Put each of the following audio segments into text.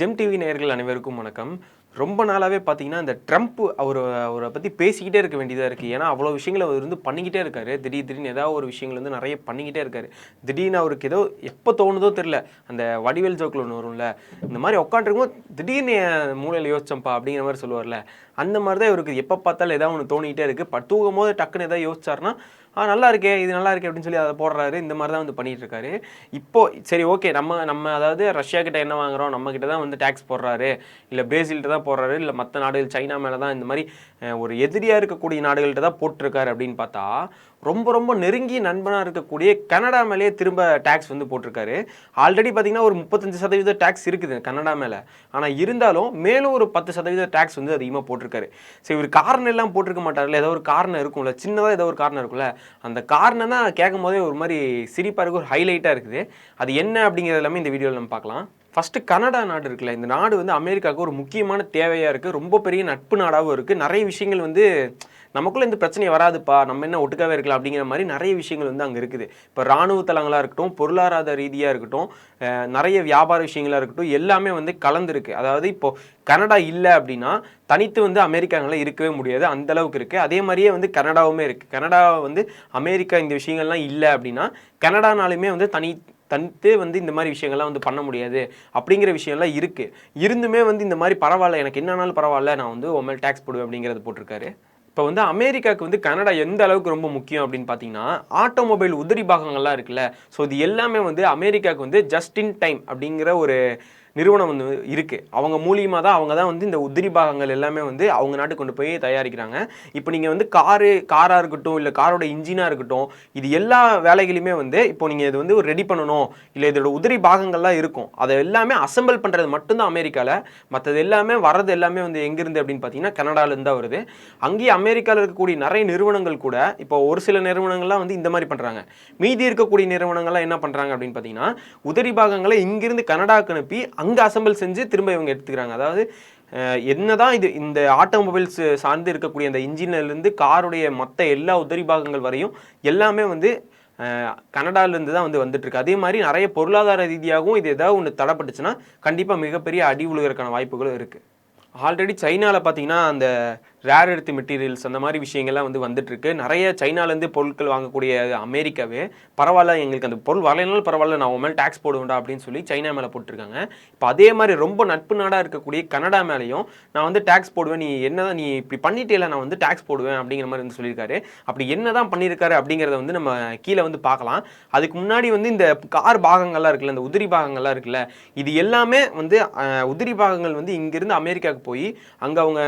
GeM TV நேயர்கள் அனைவருக்கும் வணக்கம். ரொம்ப நாளாவே பார்த்தீங்கன்னா, இந்த ட்ரம்ப் அவர பத்தி பேசிக்கிட்டே இருக்க வேண்டியதா இருக்கு. ஏன்னா, அவ்வளோ விஷயங்கள அவர் வந்து பண்ணிக்கிட்டே இருக்காரு. திடீர்னு ஏதாவது ஒரு விஷயங்கள் வந்து நெறைய பண்ணிக்கிட்டே இருக்காரு. திடீர்னு அவருக்கு ஏதோ எப்போ தோணுதோ தெரியல. அந்த வடிவேல் ஜோக்ல ஒண்ணு வரும்ல, இந்த மாரி உட்காந்துருக்கும்போது திடீர்னு என் மூளையில யோசிச்சேன்ப்பா அப்படிங்கிற மாரி சொல்லுவார்ல. அந்த மாரி தான் இவருக்கு எப்போ பார்த்தாலும் ஏதாவது ஒண்ணு தோணிக்கிட்டே இருக்கு. தூங்கும்போது டக்குன்னு ஏதாவது யோசிச்சாருன்னா, நல்லா இருக்கே, இது நல்லா இருக்கே அப்படின்னு சொல்லி அத போடுறாரு. இந்த மாரி தான் வந்து பண்ணிட்டு இருக்காரு. இப்போ சரி ஓகே, நம்ம அதாவது ரஷ்யா கிட்ட என்ன வாங்குறோம், நம்ம கிட்ட தான் வந்து டாக்ஸ் போடுறாரு. இல்ல பிரேசில்கிட்ட தான் போடுறாரு, இல்ல மத்த நாடுகள் சைனா மேல தான் இந்த மாரி ஒரு எதிரியா இருக்கக்கூடிய நாடுகள்ட்ட தான் போட்டிருக்காரு அப்படின்னு பார்த்தா, ரொம்ப ரொம்ப நெருங்கிய நண்பனா இருக்கக்கூடிய கனடா மேலேயே திரும்ப டாக்ஸ் வந்து போட்டிருக்காரு. ஆல்ரெடி பார்த்தீங்கன்னா ஒரு 35% டாக்ஸ் இருக்குது கனடா மேல. ஆனா இருந்தாலும் மேலும் ஒரு 10% டாக்ஸ் வந்து அதிகமா போட்டிருக்காரு. சரி, இவரு காரணம் எல்லாம் போட்டிருக்க மாட்டார்ல, ஏதோ ஒரு காரணம் இருக்கும்ல, சின்னதா ஏதோ ஒரு காரணம் இருக்கும்ல. அந்த காரணம் தான் கேட்கும்போதே ஒரு மாரி சிரிப்பா இருக்கு, ஒரு ஹைலைட்டா இருக்குது. அது என்ன அப்படிங்கிறது எல்லாமே இந்த வீடியோல நம்ம பார்க்கலாம். ஃபர்ஸ்ட் கனடா நாடு இருக்குல்ல, இந்த நாடு வந்து அமெரிக்காவுக்கு ஒரு முக்கியமான தேவையா இருக்கு. ரொம்ப பெரிய நட்பு நாடாகவும் இருக்கு. நிறைய விஷயங்கள் வந்து நமக்குள்ள இந்த பிரச்சனை வராதுப்பா, நம்ம என்ன ஒட்டுக்காவே இருக்கலாம் அப்படிங்கிற மாதிரி நிறைய விஷயங்கள் வந்து அங்கே இருக்குது. இப்போ ராணுவ தளங்களாக இருக்கட்டும், பொருளாதார ரீதியாக இருக்கட்டும், நிறைய வியாபார விஷயங்களாக இருக்கட்டும், எல்லாமே வந்து கலந்துருக்கு. அதாவது இப்போ கனடா இல்லை அப்படின்னா தனித்து வந்து அமெரிக்காங்களாம் இருக்கவே முடியாது, அந்த அளவுக்கு இருக்குது. அதே மாதிரியே வந்து கனடாவுமே இருக்குது. கனடா வந்து அமெரிக்கா இந்த விஷயங்கள்லாம் இல்லை அப்படின்னா கனடானாலுமே வந்து தனித்து வந்து இந்த மாதிரி விஷயங்கள்லாம் வந்து பண்ண முடியாது அப்படிங்கிற விஷயம்லாம் இருக்குது. இருந்துமே வந்து இந்த மாதிரி பரவாயில்ல, எனக்கு என்னன்னாலும் பரவாயில்ல, நான் வந்து உன் மேல் டேக்ஸ் போடுவேன் அப்படிங்கிறது போட்டிருக்காரு. இப்போ வந்து அமெரிக்காவுக்கு வந்து கனடா எந்த அளவுக்கு ரொம்ப முக்கியம் அப்படின்னு பார்த்தீங்கன்னா, ஆட்டோமொபைல் உதிரி பாகங்கள்லாம் இருக்குல்ல, ஸோ இது எல்லாமே வந்து அமெரிக்காவுக்கு வந்து ஜஸ்ட் இன் டைம் அப்படிங்கிற ஒரு நிறுவனம் வந்து இருக்குது. அவங்க மூலியமாக தான் அவங்க தான் வந்து இந்த உதிரி பாகங்கள் எல்லாமே வந்து அவங்க நாட்டுக்கு கொண்டு போய் தயாரிக்கிறாங்க. இப்போ நீங்கள் வந்து காராக இருக்கட்டும், இல்லை காரோட இன்ஜினாக இருக்கட்டும், இது எல்லா வேலைகளையுமே வந்து இப்போ நீங்கள் இது வந்து ஒரு ரெடி பண்ணணும், இல்லை இதோட உதிரி பாகங்கள்லாம் இருக்கும், அதை எல்லாமே அசம்பிள் பண்ணுறது மட்டும்தான் அமெரிக்காவில். மற்றது எல்லாமே வர்றது எல்லாமே வந்து எங்கேருந்து அப்படின்னு பார்த்தீங்கன்னா கனடாலேருந்து தான் வருது. அங்கேயே அமெரிக்காவில் இருக்கக்கூடிய நிறைய நிறுவனங்கள் கூட இப்போ ஒரு சில நிறுவனங்கள்லாம் வந்து இந்த மாதிரி பண்ணுறாங்க. மீதி இருக்கக்கூடிய நிறுவனங்கள்லாம் என்ன பண்ணுறாங்க அப்படின்னு பார்த்தீங்கன்னா, உதிரி பாகங்களை இங்கிருந்து கனடாவுக்கு அனுப்பி அங்கே அசம்பிள் செஞ்சு திரும்ப இவங்க எடுத்துக்கிறாங்க. அதாவது என்னதான் இது இந்த ஆட்டோமொபைல்ஸ் சார்ந்து இருக்கக்கூடிய அந்த இன்ஜின்லேருந்து காருடைய மற்ற எல்லா உதிரி பாகங்கள் வரையும் எல்லாமே வந்து கனடாலேருந்து தான் வந்து வந்துட்டு இருக்கு. அதே மாதிரி நிறைய பொருளாதார ரீதியாகவும் இது ஏதாவது ஒன்று தடைப்பட்டுச்சுன்னா கண்டிப்பாக மிகப்பெரிய அடி விழுகிறதுக்கான வாய்ப்புகளும் இருக்குது. ஆல்ரெடி சைனாவில் பார்த்தீங்கன்னா அந்த ரேர் எர்த் மெட்டீரியல்ஸ் அந்த மாதிரி விஷயங்கள்லாம் வந்து வந்துட்டுருக்கு. நிறைய சைனாலேருந்து பொருட்கள் வாங்கக்கூடிய அமெரிக்காவே பரவாயில்ல, எங்களுக்கு அந்த பொருள் வரலைனாலும் பரவாயில்ல, நான் உன் மேலே டேக்ஸ் போடுவேன்டா அப்படின்னு சொல்லி சைனா மேலே போட்டிருக்காங்க. இப்போ அதே மாதிரி ரொம்ப நட்பு நாடாக இருக்கக்கூடிய கனடா மேலேயும் நான் வந்து டேக்ஸ் போடுவேன், நீ இப்படி பண்ணிட்டே நான் வந்து டேக்ஸ் போடுவேன் அப்படிங்கிற மாதிரி வந்து சொல்லியிருக்காரு. அப்படி என்ன தான் பண்ணியிருக்காரு அப்படிங்கிறத வந்து நம்ம கீழே வந்து பார்க்கலாம். அதுக்கு முன்னாடி வந்து இந்த கார் பாகங்கள்லாம் இருக்குல்ல, இந்த உதிரி பாகங்கள்லாம் இருக்குல்ல, இது எல்லாமே வந்து உதிரி பாகங்கள் வந்து இங்கிருந்து அமெரிக்காவுக்கு போய் அங்கே அவங்க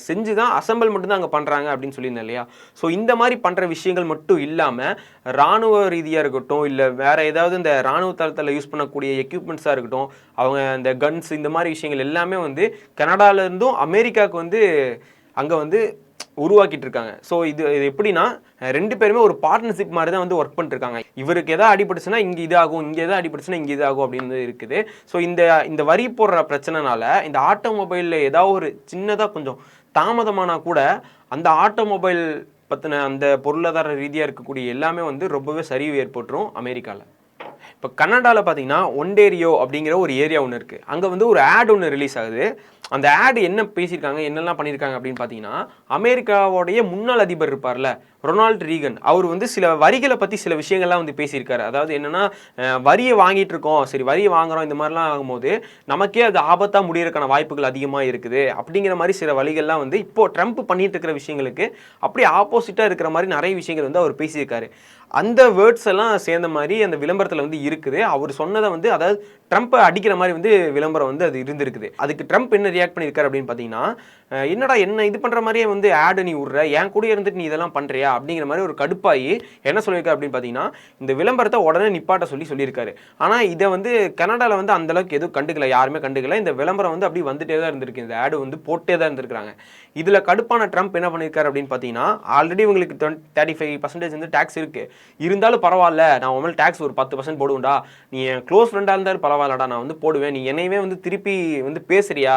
செஞ்சு தான் அசம்பிள் மட்டும் தான் அங்கே பண்ணுறாங்க அப்படின்னு சொல்லியிருந்தேன் இல்லையா. ஸோ இந்த மாதிரி பண்ணுற விஷயங்கள் மட்டும் இல்லாமல் ராணுவ ரீதியாக இருக்கட்டும், இல்லை வேறு ஏதாவது இந்த ராணுவ தளத்தில் யூஸ் பண்ணக்கூடிய எக்யூப்மெண்ட்ஸாக இருக்கட்டும், அவங்க இந்த கன்ஸ் இந்த மாதிரி விஷயங்கள் எல்லாமே வந்து கனடாலேருந்தும் அமெரிக்காவுக்கு வந்து அங்கே வந்து உருவாக்கிட்டு இருக்காங்க. ஸோ இது எப்படின்னா ரெண்டு பேருமே ஒரு பார்ட்னர்ஷிப் மாதிரி தான் வந்து ஒர்க் பண்ணிருக்காங்க. இவருக்கு எதாவது அடிபட்டுச்சுன்னா இங்கே இதாகும், இங்கே எதாவது அடிபட்டுச்சுன்னா இங்கே இதாகும் அப்படின்னு இருக்குது. ஸோ இந்த வரி போடுற பிரச்சனைனால இந்த ஆட்டோமொபைலில் ஏதாவது ஒரு சின்னதாக கொஞ்சம் தாமதமானா கூட அந்த ஆட்டோமொபைல் பற்றின அந்த பொருளாதார ரீதியாக இருக்கக்கூடிய எல்லாமே வந்து ரொம்பவே சரிவு ஏற்பட்டுரும் அமெரிக்காவில். இப்போ கனடாவில் பார்த்தீங்கன்னா ஒன்டேரியோ அப்படிங்கிற ஒரு ஏரியா ஒன்று இருக்குது. அங்கே வந்து ஒரு ஆட் ஒன்று ரிலீஸ் ஆகுது. அந்த ஆட் என்ன பேசியிருக்காங்க, என்னெல்லாம் பண்ணியிருக்காங்க அப்படின்னு பார்த்தீங்கன்னா, அமெரிக்காவோடைய முன்னாள் அதிபர் இருப்பார்ல ரொனால்ட் ரீகன், அவர் வந்து சில வரிகளை பற்றி சில விஷயங்கள்லாம் வந்து பேசியிருக்காரு. அதாவது என்னென்னா, வரியை வாங்கிட்டு இருக்கோம், சரி வரியை வாங்குகிறோம், இந்த மாதிரிலாம் ஆகும்போது நமக்கே அது ஆபத்தாக முடியறதுக்கான வாய்ப்புகள் அதிகமாக இருக்குது அப்படிங்கிற மாதிரி சில வழிகள்லாம் வந்து இப்போது ட்ரம்ப் பண்ணிட்டு இருக்கிற விஷயங்களுக்கு அப்படியே ஆப்போசிட்டாக இருக்கிற மாதிரி நிறைய விஷயங்கள் வந்து அவர் பேசியிருக்காரு. அந்த வேர்ட்ஸ் எல்லாம் சேர்ந்த மாதிரி அந்த விளம்பரத்தில் வந்து இருக்குது. அவர் சொன்னதை வந்து அதாவது ட்ரம்ப்பை அடிக்கிற மாதிரி வந்து விளம்பரம் வந்து அது இருந்திருக்குது. அதுக்கு ட்ரம்ப் என்ன ரியாக்ட் பண்ணியிருக்காரு அப்படின்னு பார்த்தீங்கன்னா, என்னடா என்ன இது பண்ணுற மாதிரியே வந்து ஆடு நீ விட்ற, என் கூட இருந்துட்டு நீ இதெல்லாம் பண்ணுறியா அப்படிங்கிற மாதிரி ஒரு கடுப்பாகி என்ன சொல்லியிருக்காரு அப்படின்னு பார்த்தீங்கன்னா, இந்த விளம்பரத்தை உடனே நிப்பாட்ட சொல்லியிருக்காரு. ஆனால் இதை வந்து கனடாவில் வந்து அந்தளவுக்கு எதுவும் கண்டுக்கல, யாருமே கண்டுக்கல. இந்த விளம்பரம் வந்து அப்படி வந்துட்டே தான் இருந்திருக்கு, இந்த ஆடு வந்து போட்டே தான் இருந்திருக்காங்க. இதில் கடுப்பான ட்ரம்ப் என்ன பண்ணியிருக்காரு அப்படின்னு பார்த்தீங்கன்னா, ஆல்ரெடி உங்களுக்கு 35% வந்து டேக்ஸ் இருக்குது, இருந்தாலும் பரவாயில்ல, நான் உன் மேலே டேக்ஸ் ஒரு 10% போடுவேன்டா, நீ என் க்ளோஸ் ஃப்ரெண்டாக இருந்தாலும் பரவாயில்லடா, நான் வந்து போடுவேன், நீ என்னையவே வந்து திருப்பி வந்து பேசுறியா,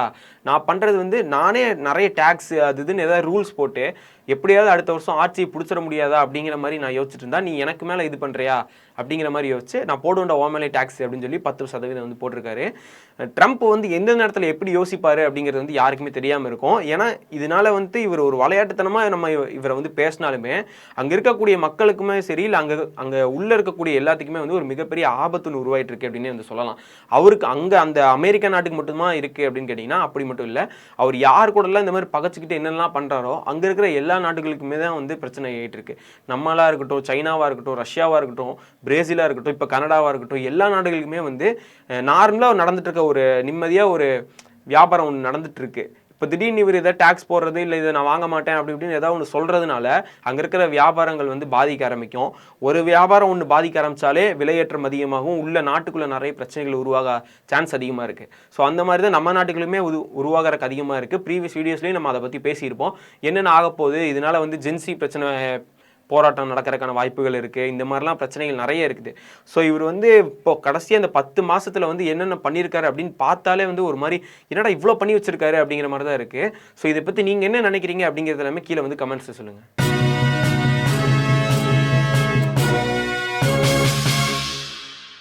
நான் பண்ணுறது வந்து நானே நிறைய டேக்ஸ் அது இதுன்னு ஏதாவது ரூல்ஸ் போட்டு எப்படியாவது அடுத்த வருஷம் ஆட்சியை பிடிச்சிட முடியாதா அப்படிங்கிற மாதிரி நான் யோசிச்சுட்டு இருந்தா, நீ எனக்கு மேலே இது பண்ணுறியா அப்படிங்கிற மாதிரி யோசிச்சு நான் போடுவேன்டா ஓ மேலே டேக்ஸ் அப்படின்னு சொல்லி 10% வந்து போட்டிருக்காரு. ட்ரம்ப் வந்து எந்த நேரத்தில் எப்படி யோசிப்பாரு அப்படிங்கிறது வந்து யாருக்குமே தெரியாமல் இருக்கும். ஏன்னா இதனால வந்து இவர் ஒரு விளையாட்டுத்தனமாக நம்ம இவரை வந்து பேசினாலுமே அங்கே இருக்கக்கூடிய மக்களுக்குமே சரி, இல்லை அங்கே உள்ளே இருக்கக்கூடிய எல்லாத்துக்குமே வந்து ஒரு மிகப்பெரிய ஆபத்துன்னு உருவாயிட்டு இருக்கு அப்படின்னு வந்து சொல்லலாம். அவருக்கு அங்கே அந்த அமெரிக்கா நாட்டுக்கு மட்டும்தான் இருக்குது அப்படின்னு கேட்டிங்கன்னா அப்படி மட்டும் இல்லை. அவர் யார் கூடலாம் இந்த மாதிரி பகச்சிக்கிட்டு என்னெல்லாம் பண்ணுறாரோ அங்கே இருக்கிற எல்லா நாடுகளுக்குமே தான் வந்து பிரச்சனை ஆகிட்டு இருக்கு. நம்மளாக இருக்கட்டும், சைனாவாக இருக்கட்டும், ரஷ்யாவாக இருக்கட்டும், பிரேசிலாக இருக்கட்டும், இப்போ கனடாவாக இருக்கட்டும், எல்லா நாடுகளுக்குமே வந்து நார்மலாக நடந்துட்டு இருக்க ஒரு நிம்மதியாக ஒரு வியாபாரம் ஒன்று நடந்துட்டு இருக்கு. இப்போ திடீர்னு இவர் இதை டேக்ஸ் போடுறது, இல்லை இதை நான் வாங்க மாட்டேன் அப்படி இப்படின்னு ஏதாவது ஒன்று சொல்கிறதுனால அங்கே இருக்கிற வியாபாரங்கள் வந்து பாதிக்க ஆரம்பிக்கும். ஒரு வியாபாரம் ஒன்று பாதிக்க ஆரம்பித்தாலே விலையேற்றம் அதிகமாகவும் உள்ள நாட்டுக்குள்ளே நிறைய பிரச்சனைகள் உருவாக சான்ஸ் அதிகமாக இருக்குது. ஸோ அந்த மாதிரி தான் நம்ம நாட்டுகளுமே உருவாகிறதுக்கு அதிகமாக இருக்குது. ப்ரீவியஸ் வீடியோஸ்லேயும் நம்ம அதை பற்றி பேசியிருப்போம். என்னென்ன ஆகப்போகுது, இதனால் வந்து ஜென்சி பிரச்சனை போராட்டம் நடக்கிறதுக்கான வாய்ப்புகள் இருக்குது. இந்த மாதிரிலாம் பிரச்சனைகள் நிறைய இருக்குது. ஸோ இவர் வந்து இப்போ கடைசியாக இந்த 10 மாதத்தில் வந்து என்னென்ன பண்ணியிருக்காரு அப்படின்னு பார்த்தாலே வந்து ஒரு மாதிரி என்னடா இவ்வளோ பண்ணி வச்சிருக்காரு அப்படிங்கிற மாதிரி தான் இருக்குது. ஸோ இதை பற்றி நீங்கள் என்ன நினைக்கிறீங்க அப்படிங்கிறது எல்லாமே கீழே வந்து கமெண்ட்ஸில் சொல்லுங்கள்.